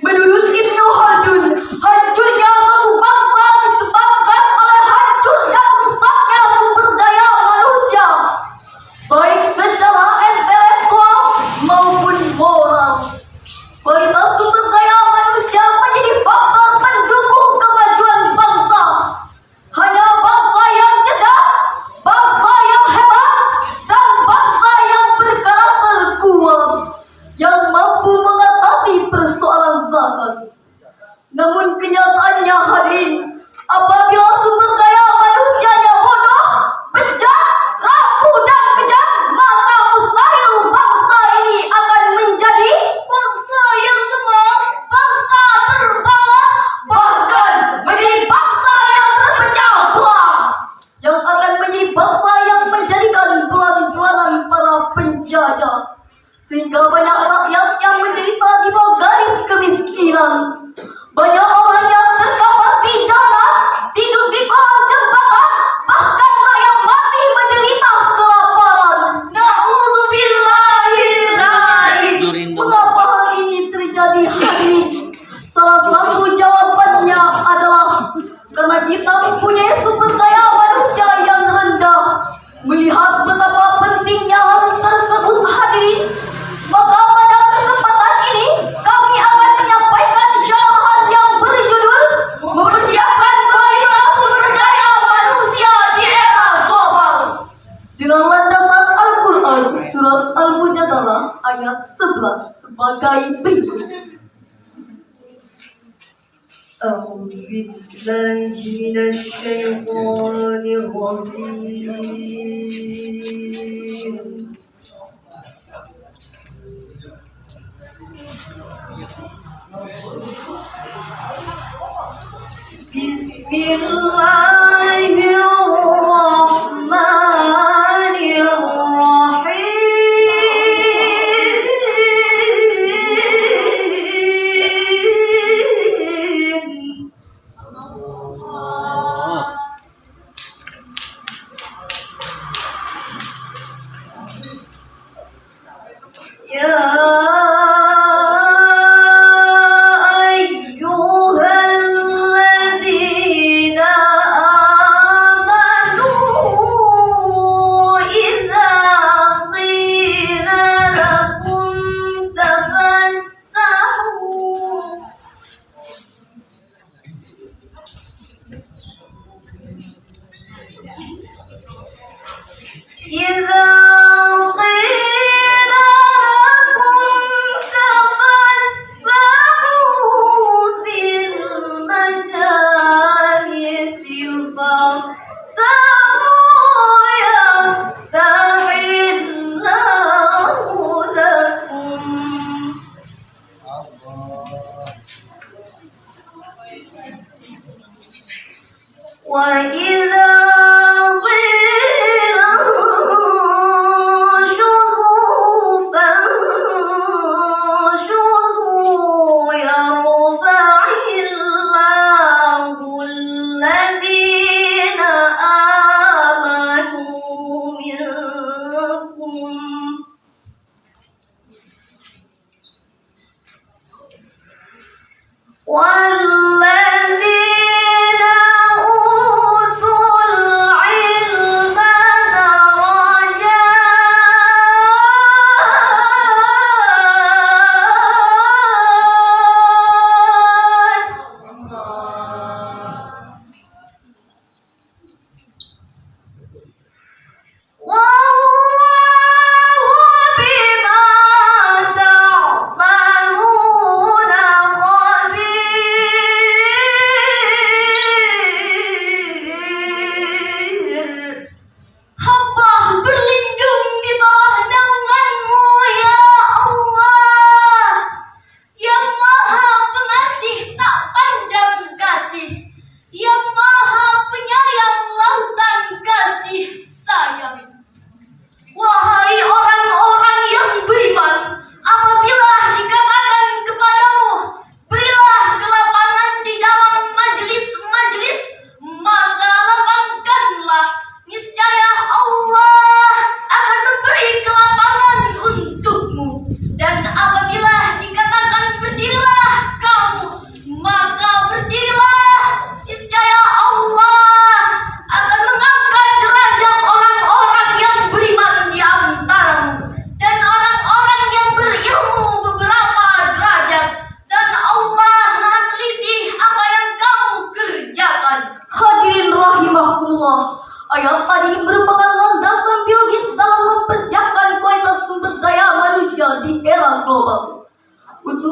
Menurut Ibnu Khaldun, hancurnya suatu bangsa disebabkan oleh hancur dan rusaknya sumber daya manusia, baik secara intelektual maupun moral. Kualitas sumber daya manusia menjadi faktor pendukung kemajuan bangsa. Hanya bangsa yang cerdas, bangsa yang hebat, dan bangsa yang berkarakter kuat yang mampu mengatasi persoalan zakat. Namun kenyataannya hadirin, apabila sumber daya manusianya bodoh, bejat, rapuh dan kejam, maka mustahil bangsa ini akan menjadi bangsa yang lemah, bangsa terbawah, bahkan menjadi bangsa yang terpecah belah, yang akan menjadi bangsa yang menjadikan pelan-pelanan para penjajah, sehingga banyak rakyat yang menderita di bawah garis kemiskinan. Banyak orang yang terkapar di jalan, tidur di kolong jembatan, bahkan rakyat mati menderita kelaparan. Na'udzubillahi min dzalik. Mengapa hal ini terjadi hadirin? Salah satu jawabannya adalah karena kita mempunyai sumber daya manusia yang rendah. Melihat betapa pentingnya hal tersebut hadirin, maka pada kesempatan ini kami akan menyampaikan syarahan yang berjudul mempersiapkan kualitas sumber daya manusia di era global dengan landasan Al-Quran surat Al-Mujadalah ayat 11 sebagai berikut. أعوذ بالله من الشيطان الرجيم بسم الله الرحمن الرحيم يا إذا قيل لكم تفسحوا في المجالس فافسحوا يفسح الله لكم وإذا قيل انشزوا فانشزوا يرفع الله الذين آمنوا منكم والذين أوتوا العلم درجات والله بما تعملون خبير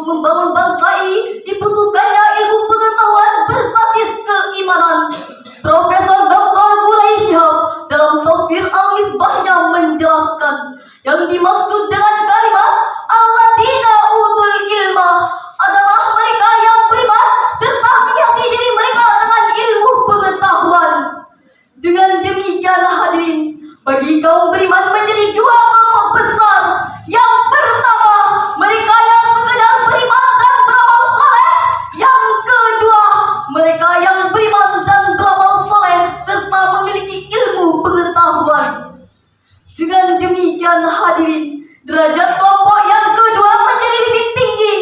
membangun bangsa ini dibutuhkannya ilmu pengetahuan berbasis keimanan. Profesor Dr. Quraish Shihab dalam tafsir Al-Misbahnya menjelaskan, yang dimaksud dengan kalimat alladzina utul ilma adalah mereka yang beriman serta menghiasi diri mereka dengan ilmu pengetahuan. Dengan demikian hadirin, bagi kaum beriman menjadi dua kelompok besar. Yang pertama, mereka yang sekedar beriman dan beramal soleh. Yang kedua, mereka yang beriman dan beramal soleh serta memiliki ilmu pengetahuan. Dengan demikian hadirin, derajat kelompok yang kedua menjadi lebih tinggi,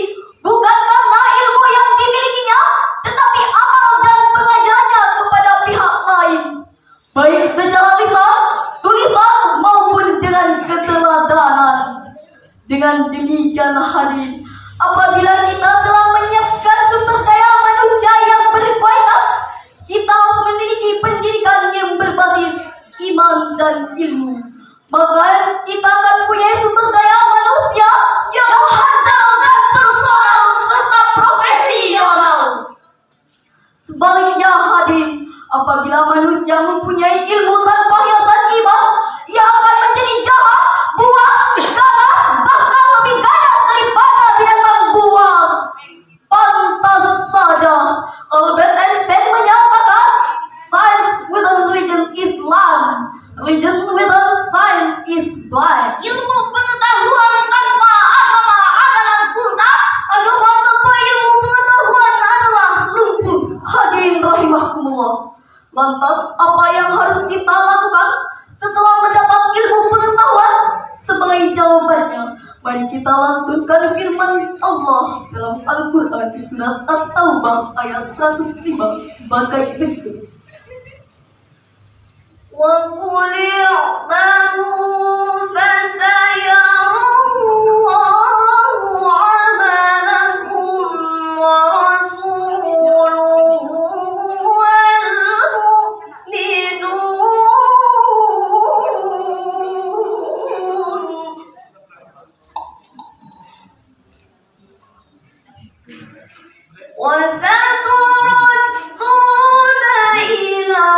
bukan karena ilmu yang dimilikinya, tetapi amal dan pengajarannya kepada pihak lain, baik secara lisan, tulisan maupun dengan keteladanan. Dengan demikian hadirin, apabila kita telah menyiapkan sumber daya manusia yang berkualitas, kita harus memiliki pendidikan yang berbasis iman dan ilmu. Maka kita akan punya sumber daya manusia yang handal dan personal serta profesional. Sebaliknya hadirin, apabila manusia mempunyai ilmu tanpa hiasan iman, ia akan menjadi jahat, buas, ganas, bahkan lebih ganas daripada binatang buas. Pantas saja Albert Einstein menyatakan, science without religion is blind, religion without science is blind. Ilmu pengetahuan tanpa agama adalah buta, agama tanpa ilmu pengetahuan adalah lumpuh. Hadirin rahimahkumullah, lantas apa yang harus kita lakukan setelah mendapat ilmu pengetahuan? Sebagai jawabannya, mari kita lantunkan firman Allah dalam Al-Quran di surat At-Taubah ayat 105 sebagai berikut. وَقُلِ اعْمَلُوا فَسَيَرَى اللَّهُ عَمَلَكُمْ وَرَسُولُهُ وَالْمُؤْمِنُونَ وَسَتُرَدُّونَ إِلَى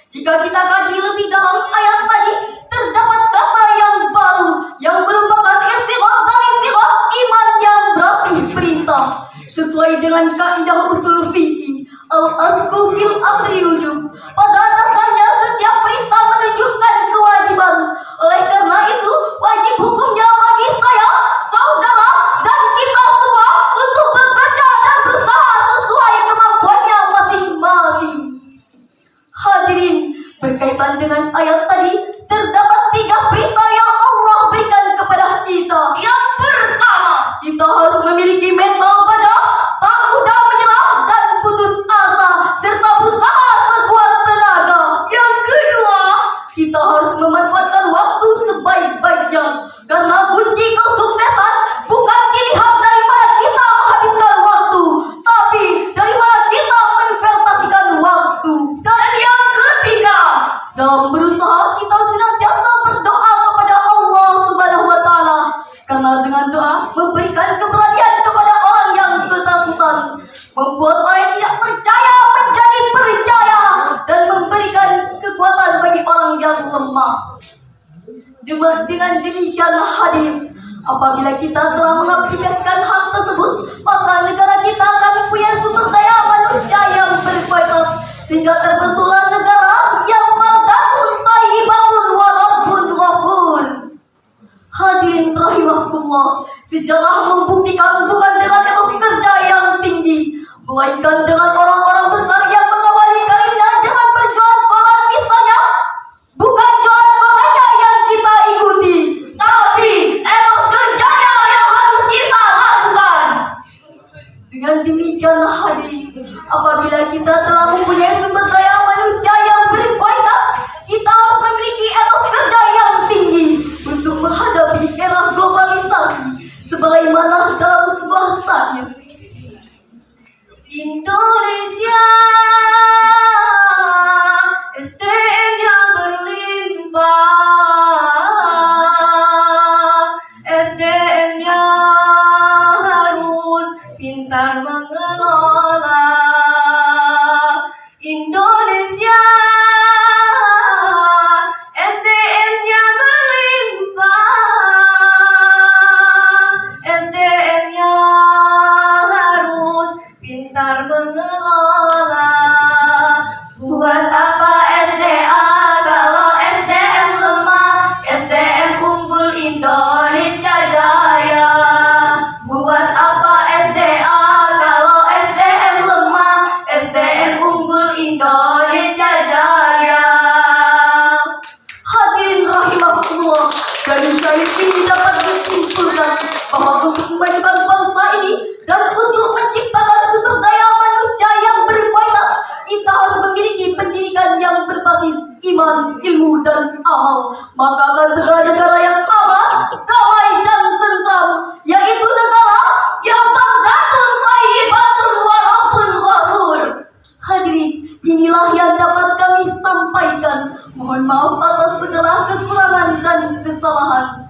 Jika kita kaji lebih dalam ayat tadi, terdapat kata yang baru yang merupakan istighos dan istighos iman yang berarti perintah. Sesuai dengan kaidah usul fikih, al-asku fil amri wujub. Pada dasarnya setiap perintah menunjukkan kewajiban. Oleh karena itu, wajib hukumnya bagi saya, saudara, dan kita semua untuk bekerja dan berusaha sesuai kemampuannya masing-masing. Hadirin, berkaitan dengan ayat tadi, terdapat 3 perintah yang Allah berikan kepada kita. Yang pertama, kita harus memiliki mental baja, tak mudah menyerah dan putus asa, serta berusaha sekuat tenaga. Dalam berusaha kita senantiasa berdoa kepada Allah Subhanahu wa Ta'ala, karena dengan doa memberikan keberanian kepada orang yang ketakutan, membuat orang yang tidak percaya menjadi percaya, dan memberikan kekuatan bagi orang yang lemah. Dengan demikianlah hadirin, apabila kita telah mengaplikasikan hal tersebut, maka negara kita akan mempunyai sumber daya manusia yang berkualitas, sehingga terbentuklah negara yang baldatun thayyibatun wa rabbun ghafur. Hadirin rahimakumullah, sejarah membuktikan bukan dengan etos kerja yang tinggi, melainkan dengan orang-orang besar yang mengawali karirnya dengan berjualan koran misalnya. Bukan jualan korannya yang kita ikuti, tapi etos kerjanya yang harus kita lakukan. Dengan demikianlah hadirin, apabila kita telah mempunyai sumber daya manusia yang berkualitas, kita harus memiliki etos kerja yang tinggi untuk menghadapi era globalisasi, sebagaimana dalam sebuah syair. Indonesia, SDM-nya berlimpah, SDM-nya harus pintar mengelola. Indonesia, SDM-nya berlimpah, SDM-nya harus pintar mengelola. Buat apa SDA kalau SDM lemah? SDM unggul Indonesia jaya. Buat apa SDA kalau SDM lemah? SDM unggul Indonesia jaya. Hadirin rahimahullah, dari syair ini dapat disimpulkan bahwa untuk memajukan bangsa ini dan untuk menciptakan sumber daya manusia yang berkualitas, kita harus memiliki pendidikan yang berbasis iman, ilmu, dan amal. Maka akan terjadi negara yang aman, damai, dan tentram, yaitu negara yang baldatun thayyibatun wa rabbun ghafur. Hadirin, inilah yang dapat kami sampaikan. Mohon maaf atas segala kekurangan dan kesalahan.